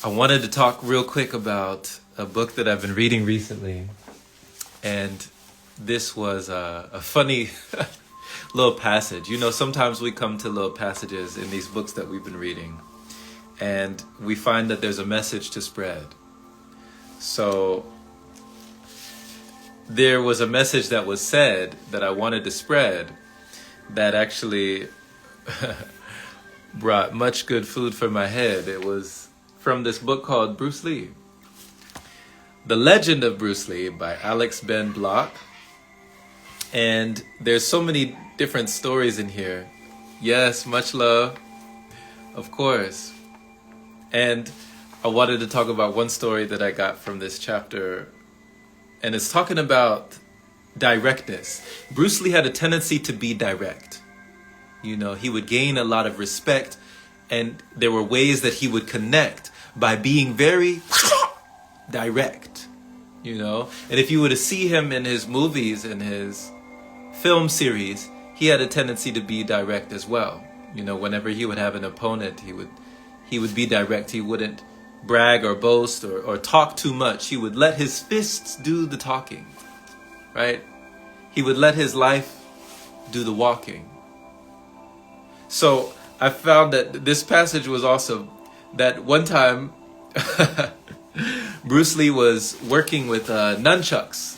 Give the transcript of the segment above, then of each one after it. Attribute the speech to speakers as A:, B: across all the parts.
A: I wanted to talk real quick about a book that I've been reading recently. And this was a funny little passage. You know, sometimes we come to little passages in these books that we've been reading, and we find that there's a message to spread. So there was a message that was said that I wanted to spread that actually brought much good food for my head. It was from this book called Bruce Lee. The Legend of Bruce Lee by Alex Ben Block. And there's so many different stories in here. Yes, much love, of course. And I wanted to talk about one story that I got from this chapter. And it's talking about directness. Bruce Lee had a tendency to be direct. You know, he would gain a lot of respect, and there were ways that he would connect by being very direct, you know. And if you were to see him in his movies and his film series, he had a tendency to be direct as well. You know, whenever he would have an opponent, he would be direct. He wouldn't brag or boast or talk too much. He would let his fists do the talking, right? He would let his life do the walking. So I found that this passage was awesome. That one time, Bruce Lee was working with nunchucks.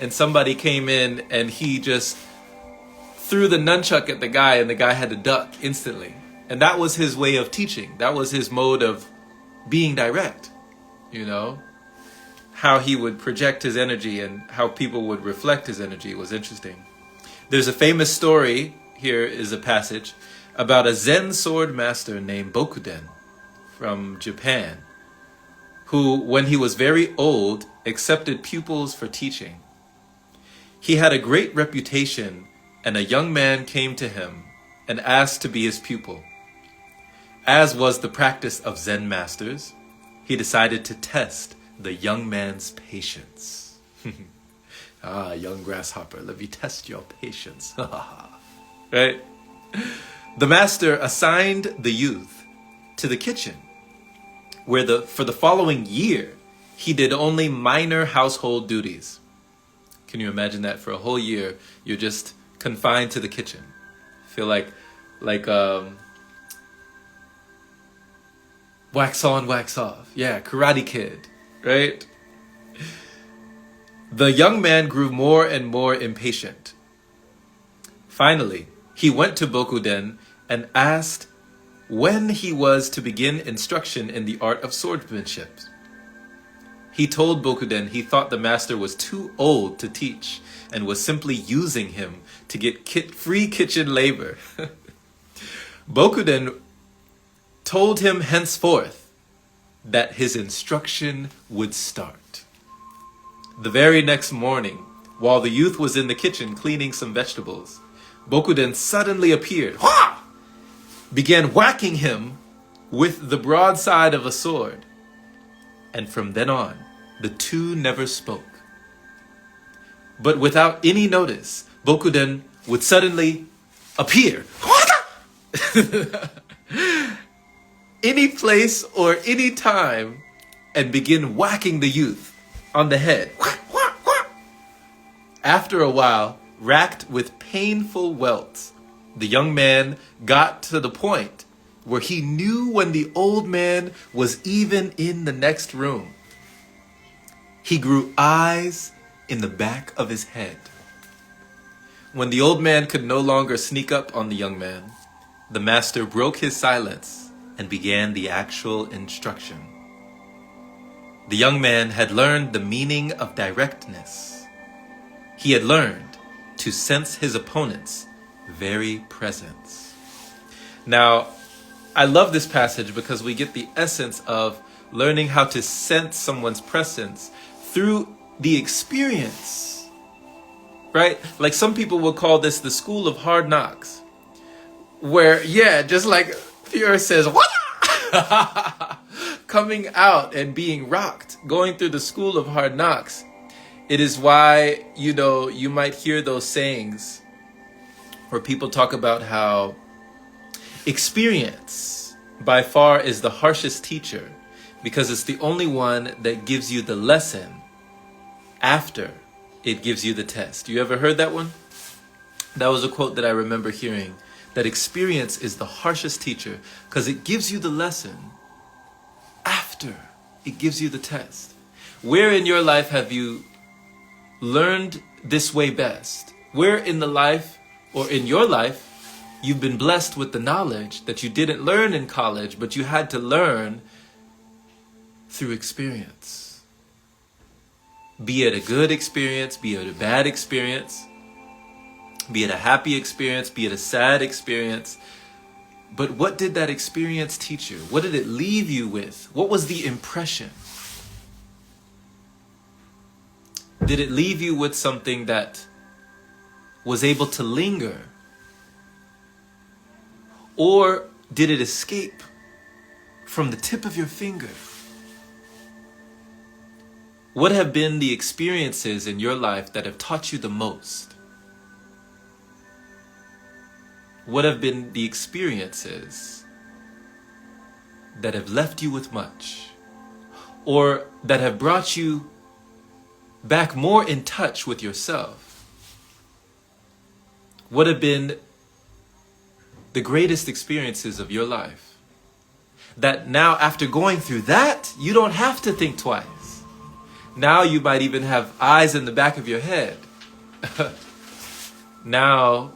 A: And somebody came in and he just threw the nunchuck at the guy, and the guy had to duck instantly. And that was his way of teaching. That was his mode of being direct, you know. How he would project his energy and how people would reflect his energy was interesting. There's a famous story, here is a passage, about a Zen sword master named Bokuden from Japan, who, when he was very old, accepted pupils for teaching. He had a great reputation, and a young man came to him and asked to be his pupil. As was the practice of Zen masters, he decided to test the young man's patience. Young grasshopper, let me test your patience. Right? The master assigned the youth to the kitchen, where for the following year, he did only minor household duties. Can you imagine that? For a whole year, you're just confined to the kitchen. Feel like wax on, wax off. Yeah, Karate Kid, right? The young man grew more and more impatient. Finally, he went to Bokuden and asked when he was to begin instruction in the art of swordsmanship. He told Bokuden he thought the master was too old to teach and was simply using him to get free kitchen labor. Bokuden told him henceforth that his instruction would start. The very next morning, while the youth was in the kitchen cleaning some vegetables, Bokuden suddenly appeared, began whacking him with the broadside of a sword. And from then on, the two never spoke. But without any notice, Bokuden would suddenly appear. Any place or any time, and begin whacking the youth on the head. After a while, racked with painful welts, the young man got to the point where he knew when the old man was even in the next room. He grew eyes in the back of his head. When the old man could no longer sneak up on the young man, the master broke his silence and began the actual instruction. The young man had learned the meaning of directness. He had learned to sense his opponent's very presence. Now, I love this passage because we get the essence of learning how to sense someone's presence through the experience, right? Like some people will call this the school of hard knocks, where, yeah, just like Pierre says, what? Coming out and being rocked, going through the school of hard knocks. It is why, you know, you might hear those sayings where people talk about how experience by far is the harshest teacher because it's the only one that gives you the lesson after it gives you the test. You ever heard that one? That was a quote that I remember hearing, that experience is the harshest teacher because it gives you the lesson after it gives you the test. Where in your life have you learned this way best? Where in the life or in your life you've been blessed with the knowledge that you didn't learn in college, but you had to learn through experience? Be it a good experience, be it a bad experience, be it a happy experience, be it a sad experience. But what did that experience teach you? What did it leave you with? What was the impression? Did it leave you with something that was able to linger? Or did it escape from the tip of your finger? What have been the experiences in your life that have taught you the most? What have been the experiences that have left you with much, or that have brought you back more in touch with yourself? What have been the greatest experiences of your life that now, after going through that, you don't have to think twice? Now you might even have eyes in the back of your head. Now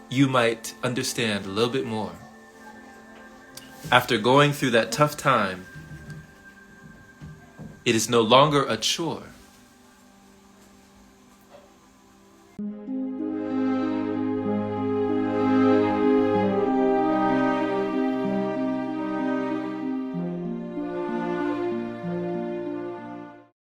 A: you might understand a little bit more. After going through that tough time, it is no longer a chore.